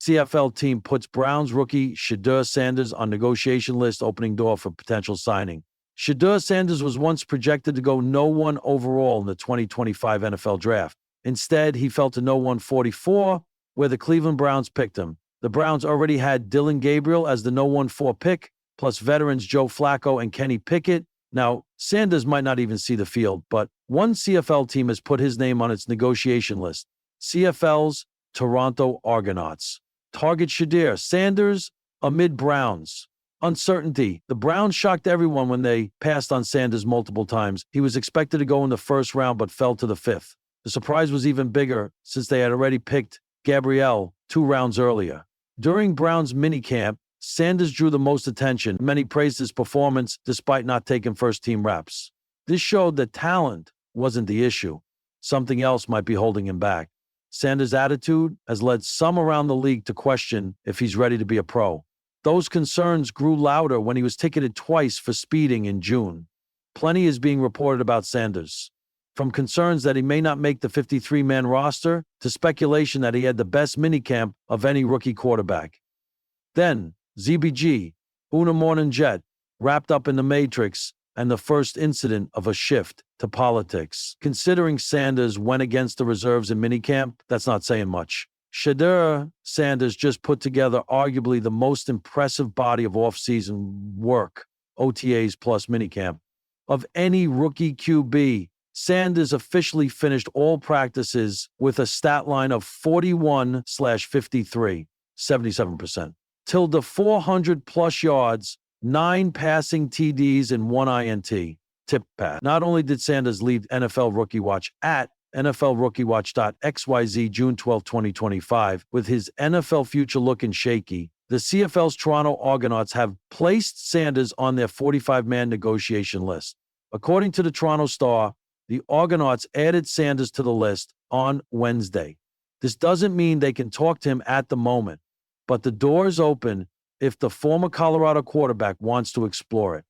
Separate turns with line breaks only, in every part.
CFL team puts Browns rookie Shedeur Sanders on negotiation list, opening door for potential signing. Shedeur Sanders was once projected to go no 1 overall in the 2025 NFL Draft. Instead, he fell to no 144, where the Cleveland Browns picked him. The Browns already had Dylan Gabriel as the no 1-4 pick, plus veterans Joe Flacco and Kenny Pickett. Now, Sanders might not even see the field, but one CFL team has put his name on its negotiation list. CFL's Toronto Argonauts target Shedeur Sanders amid Browns uncertainty. The Browns shocked everyone when they passed on Sanders multiple times. He was expected to go in the first round but fell to the 5th. The surprise was even bigger since they had already picked Gabriel 2 rounds earlier. During Browns minicamp, Sanders drew the most attention. Many praised his performance despite not taking first-team reps. This showed that talent wasn't the issue. Something else might be holding him back. Sanders' attitude has led some around the league to question if he's ready to be a pro. Those concerns grew louder when he was ticketed twice for speeding in June. Plenty is being reported about Sanders, from concerns that he may not make the 53-man roster to speculation that he had the best minicamp of any rookie quarterback. Then, ZBG, Una Morning Jet, wrapped up in the Matrix and the first incident of a shift to politics. Considering Sanders went against the reserves in minicamp, that's not saying much. Shedeur Sanders just put together arguably the most impressive body of off-season work, OTAs plus minicamp, of any rookie QB. Sanders officially finished all practices with a stat line of 41/53, 77%. Tilde 400-plus yards, 9 passing TDs, and 1 INT. Tip pass. Not only did Sanders lead NFL Rookie Watch at NFLRookieWatch.xyz June 12, 2025, with his NFL future looking shaky, the CFL's Toronto Argonauts have placed Sanders on their 45-man negotiation list. According to the Toronto Star, the Argonauts added Sanders to the list on Wednesday. This doesn't mean they can talk to him at the moment, but the door is open if the former Colorado quarterback wants to explore it.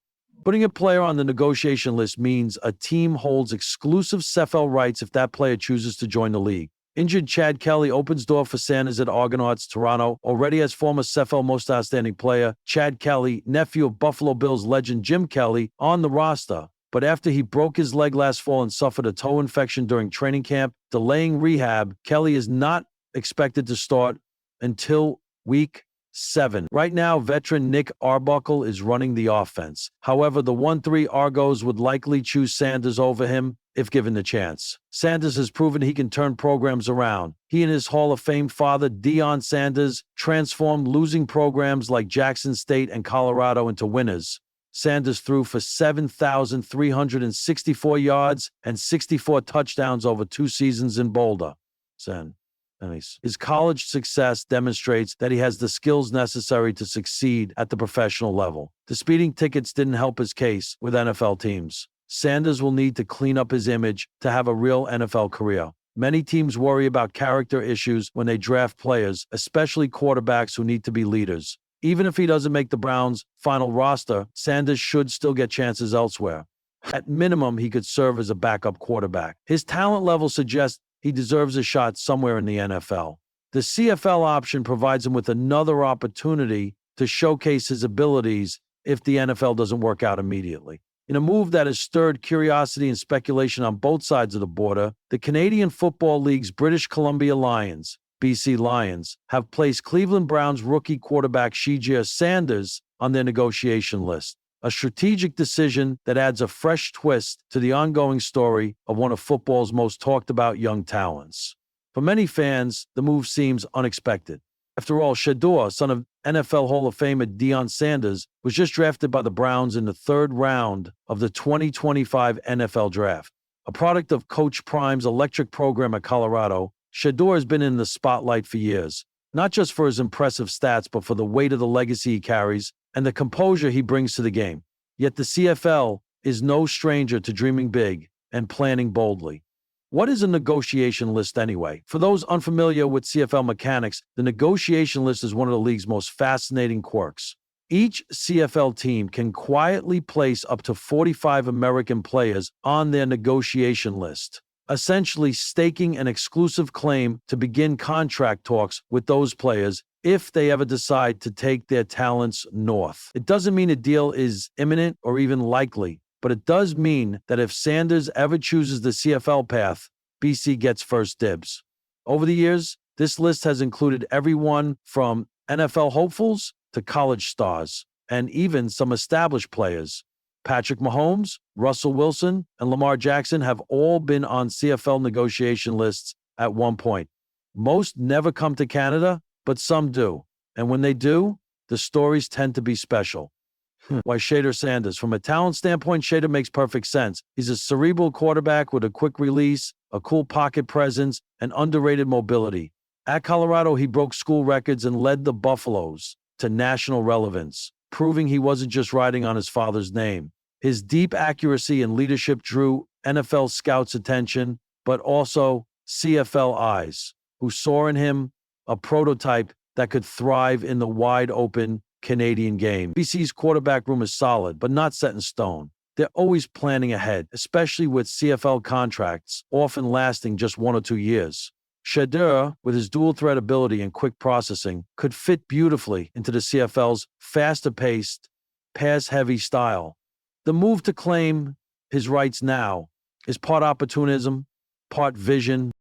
Putting a player on the negotiation list means a team holds exclusive CFL rights if that player chooses to join the league. Injured Chad Kelly opens door for Sanders at Argonauts. Toronto already has former CFL Most Outstanding Player Chad Kelly, nephew of Buffalo Bills legend Jim Kelly, on the roster. But after he broke his leg last fall and suffered a toe infection during training camp, delaying rehab, Kelly is not expected to start until Week 7. Right now, veteran Nick Arbuckle is running the offense. However, the 1-3 Argos would likely choose Sanders over him if given the chance. Sanders has proven he can turn programs around. He and his Hall of Fame father, Deion Sanders, transformed losing programs like Jackson State and Colorado into winners. Sanders threw for 7,364 yards and 64 touchdowns over 2 seasons in Boulder. His college success demonstrates that he has the skills necessary to succeed at the professional level. The speeding tickets didn't help his case with NFL teams. Sanders will need to clean up his image to have a real NFL career. Many teams worry about character issues when they draft players, especially quarterbacks who need to be leaders. Even if he doesn't make the Browns' final roster, Sanders should still get chances elsewhere. At minimum, he could serve as a backup quarterback. His talent level suggests he deserves a shot somewhere in the NFL. The CFL option provides him with another opportunity to showcase his abilities if the NFL doesn't work out immediately. In a move that has stirred curiosity and speculation on both sides of the border, the Canadian Football League's British Columbia Lions, BC Lions, have placed Cleveland Browns rookie quarterback Shedeur Sanders on their negotiation list, a strategic decision that adds a fresh twist to the ongoing story of one of football's most talked about young talents. For many fans, the move seems unexpected. After all, Shedeur, son of NFL Hall of Famer Deion Sanders, was just drafted by the Browns in the 3rd round of the 2025 NFL Draft. A product of Coach Prime's electric program at Colorado, Shedeur has been in the spotlight for years, not just for his impressive stats, but for the weight of the legacy he carries and the composure he brings to the game. Yet the CFL is no stranger to dreaming big and planning boldly. What is a negotiation list anyway? For those unfamiliar with CFL mechanics, the negotiation list is one of the league's most fascinating quirks. Each CFL team can quietly place up to 45 American players on their negotiation list, essentially staking an exclusive claim to begin contract talks with those players if they ever decide to take their talents north. It doesn't mean a deal is imminent or even likely, but it does mean that if Sanders ever chooses the CFL path, BC gets first dibs. Over the years, this list has included everyone from NFL hopefuls to college stars, and even some established players. Patrick Mahomes, Russell Wilson, and Lamar Jackson have all been on CFL negotiation lists at one point. Most never come to Canada, but some do. And when they do, the stories tend to be special. Why Shedeur Sanders? From a talent standpoint, Shedeur makes perfect sense. He's a cerebral quarterback with a quick release, a cool pocket presence, and underrated mobility. At Colorado, he broke school records and led the Buffaloes to national relevance, proving he wasn't just riding on his father's name. His deep accuracy and leadership drew NFL scouts' attention, but also CFL eyes, who saw in him a prototype that could thrive in the wide-open Canadian game. BC's quarterback room is solid, but not set in stone. They're always planning ahead, especially with CFL contracts, often lasting just 1 or 2 years. Shedeur, with his dual-threat ability and quick processing, could fit beautifully into the CFL's faster-paced, pass-heavy style. The move to claim his rights now is part opportunism, part vision,